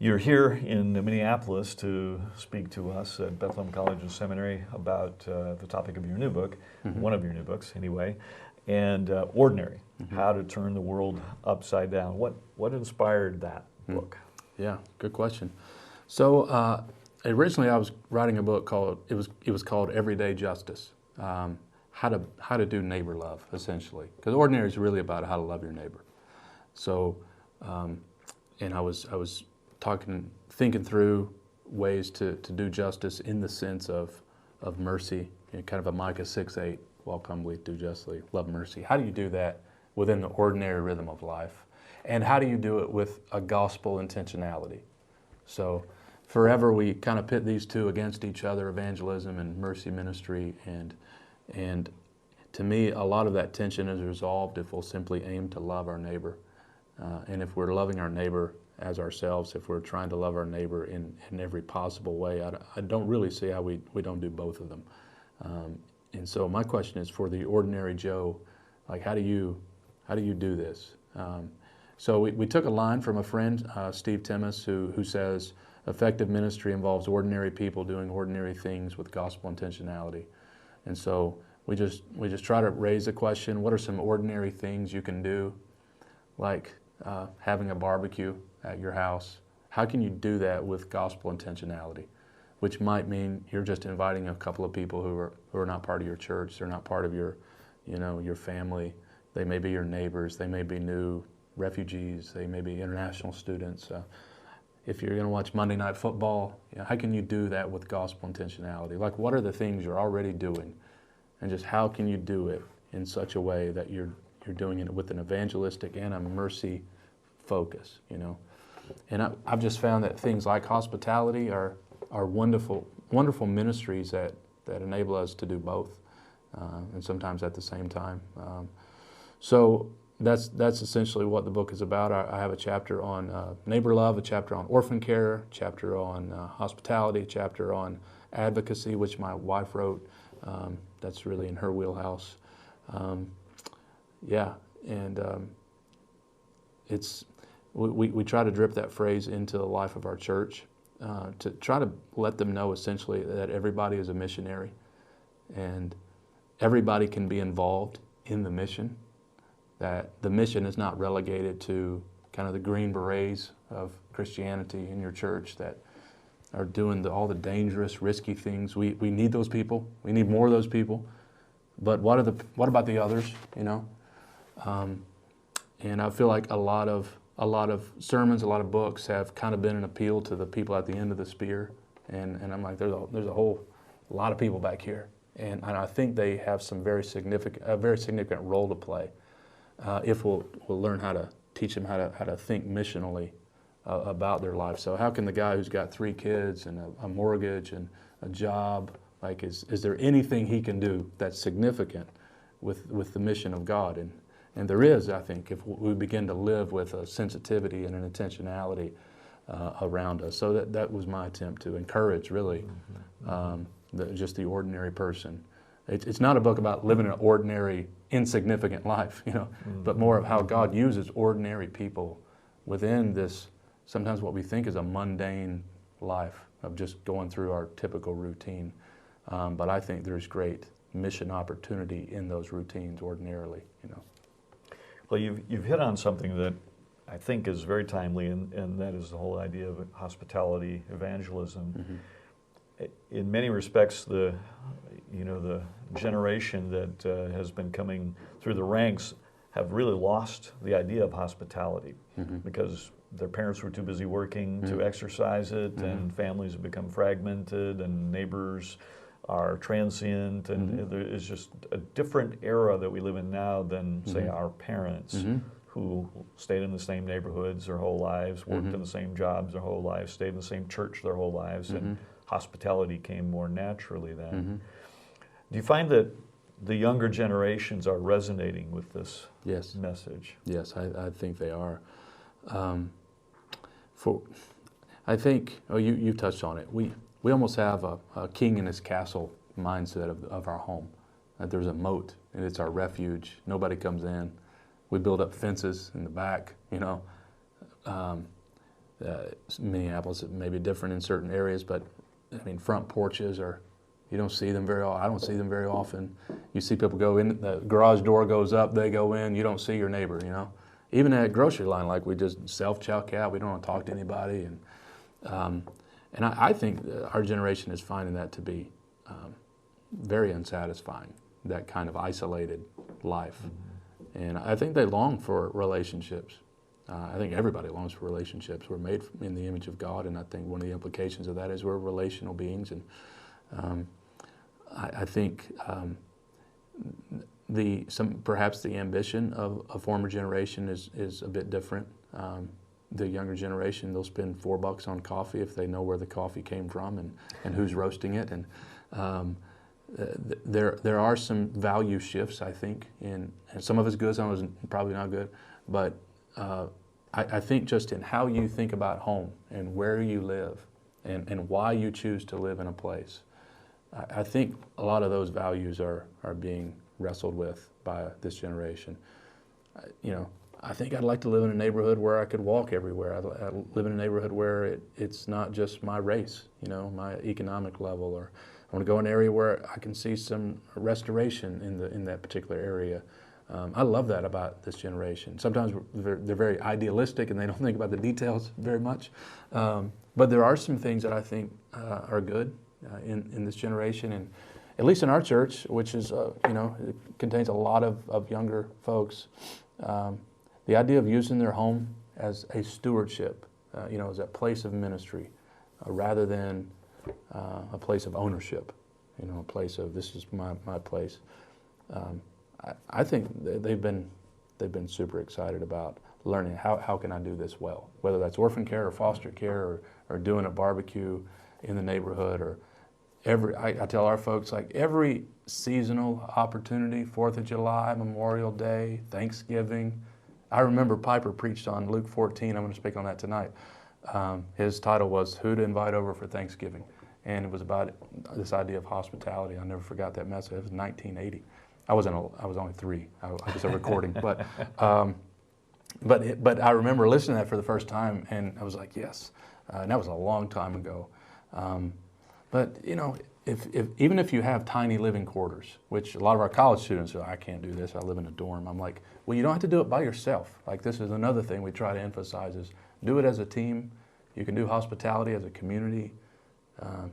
You're here in Minneapolis to speak to us at Bethlehem College and Seminary about the topic of your new book, one of your new books anyway, and Ordinary, How to Turn the World Upside Down. What inspired that book? Yeah, good question. So originally I was writing a book called, it was called Everyday Justice, how to do neighbor love, essentially. Because Ordinary is really about how to love your neighbor. So, and I was thinking through ways to do justice in the sense of mercy, kind of a Micah 6:8, walk humbly, do justly, love mercy. How do you do that within the ordinary rhythm of life? And how do you do it with a gospel intentionality? So forever we kind of pit these two against each other, evangelism and mercy ministry, and to me a lot of that tension is resolved if we'll simply aim to love our neighbor. And if we're loving our neighbor as ourselves, if we're trying to love our neighbor in every possible way, I don't really see how we don't do both of them. And so my question is for the ordinary Joe, like how do you do this? So we took a line from a friend, Steve Timmis, who says effective ministry involves ordinary people doing ordinary things with gospel intentionality. And so we just try to raise the question, what are some ordinary things you can do, like having a barbecue at your house? How can you do that with gospel intentionality? Which might mean you're just inviting a couple of people who are not part of your church, they're not part of your family. They may be your neighbors, they may be new refugees, they may be international students. If you're going to watch Monday Night Football, how can you do that with gospel intentionality? Like, what are the things you're already doing, and just how can you do it in such a way that you're doing it with an evangelistic and a mercy focus, And I've just found that things like hospitality are wonderful ministries that enable us to do both, and sometimes at the same time. So that's essentially what the book is about. I have a chapter on neighbor love, a chapter on orphan care, a chapter on hospitality, a chapter on advocacy, which my wife wrote. That's really in her wheelhouse. We try to drip that phrase into the life of our church to try to let them know essentially that everybody is a missionary and everybody can be involved in the mission, that the mission is not relegated to kind of the Green Berets of Christianity in your church that are doing all the dangerous, risky things. We need those people. We need more of those people. But what about the others, And I feel like a lot of sermons, a lot of books have kind of been an appeal to the people at the end of the spear, and I'm like, there's a lot of people back here, and I think they have a very significant role to play if we'll learn how to teach them how to think missionally about their life. So how can the guy who's got 3 kids and a mortgage and a job, like is there anything he can do that's significant with the mission of God? And there is, I think, if we begin to live with a sensitivity and an intentionality around us. So that was my attempt to encourage, really, just the ordinary person. It's not a book about living an ordinary, insignificant life, but more of how God uses ordinary people within this, sometimes what we think is a mundane life of just going through our typical routine. But I think there's great mission opportunity in those routines ordinarily, Well, you've hit on something that I think is very timely, and that is the whole idea of hospitality, evangelism. In many respects, the generation that has been coming through the ranks have really lost the idea of hospitality because their parents were too busy working to exercise it, and families have become fragmented, and neighbors are transient, and there is just a different era that we live in now than, say, our parents who stayed in the same neighborhoods their whole lives, worked in the same jobs their whole lives, stayed in the same church their whole lives, and hospitality came more naturally then. Do you find that the younger generations are resonating with this message? Yes, I think they are. I think, you touched on it. We almost have a king in his castle mindset of our home. That there's a moat, and it's our refuge. Nobody comes in. We build up fences in the back, Minneapolis, it may be different in certain areas, but I mean, front porches you don't see them very often. I don't see them very often. You see people go in, the garage door goes up, they go in, you don't see your neighbor, you know. Even at grocery line, like we just self-check out, we don't want to talk to anybody. And I think our generation is finding that to be very unsatisfying, that kind of isolated life. And I think they long for relationships. I think everybody longs for relationships. We're made in the image of God, and I think one of the implications of that is we're relational beings. And I think perhaps the ambition of a former generation is a bit different. The younger generation, they'll spend $4 on coffee if they know where the coffee came from and who's roasting it. And there are some value shifts, I think, and some of it's good, some of it's probably not good. But I think just in how you think about home and where you live and why you choose to live in a place, I think a lot of those values are being wrestled with by this generation. I think I'd like to live in a neighborhood where I could walk everywhere. I'd live in a neighborhood where it's not just my race, my economic level, or I want to go in an area where I can see some restoration in that particular area. I love that about this generation. Sometimes they're very idealistic and they don't think about the details very much. But there are some things that I think are good in this generation, and at least in our church, which is, it contains a lot of younger folks. The idea of using their home as a stewardship, as a place of ministry, rather than a place of ownership, a place of this is my place. I think they've been super excited about learning how can I do this well, whether that's orphan care or foster care or doing a barbecue in the neighborhood, or I tell our folks, like, every seasonal opportunity, 4th of July, Memorial Day, Thanksgiving. I remember Piper preached on Luke 14. I'm going to speak on that tonight. His title was "Who to Invite Over for Thanksgiving," and it was about this idea of hospitality. I never forgot that message. It was 1980. I was only 3. I was a recording, but I remember listening to that for the first time, and I was like, yes. And that was a long time ago. But even if you have tiny living quarters, which a lot of our college students are, I can't do this, I live in a dorm. I'm like, well, you don't have to do it by yourself. Like, this is another thing we try to emphasize is do it as a team. You can do hospitality as a community.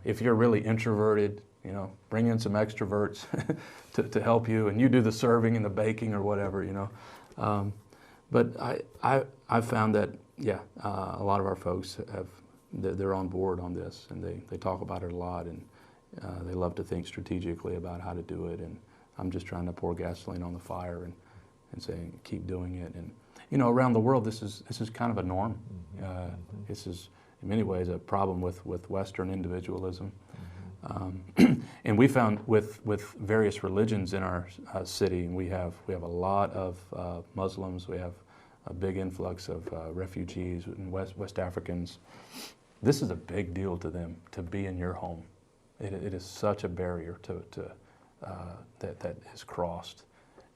If you're really introverted, bring in some extroverts to help you, and you do the serving and the baking or whatever, But I've found that, a lot of our folks they're on board on this, and they talk about it a lot, and they love to think strategically about how to do it. And I'm just trying to pour gasoline on the fire and saying, keep doing it. And around the world, this is kind of a norm. This is in many ways a problem with Western individualism. And we found with various religions in our city, and we have a lot of Muslims. We have a big influx of refugees and West Africans. This is a big deal to them, to be in your home. It is such a barrier that is crossed.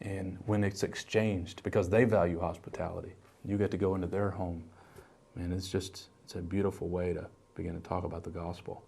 And when it's exchanged, because they value hospitality, you get to go into their home. Man, it's a beautiful way to begin to talk about the gospel,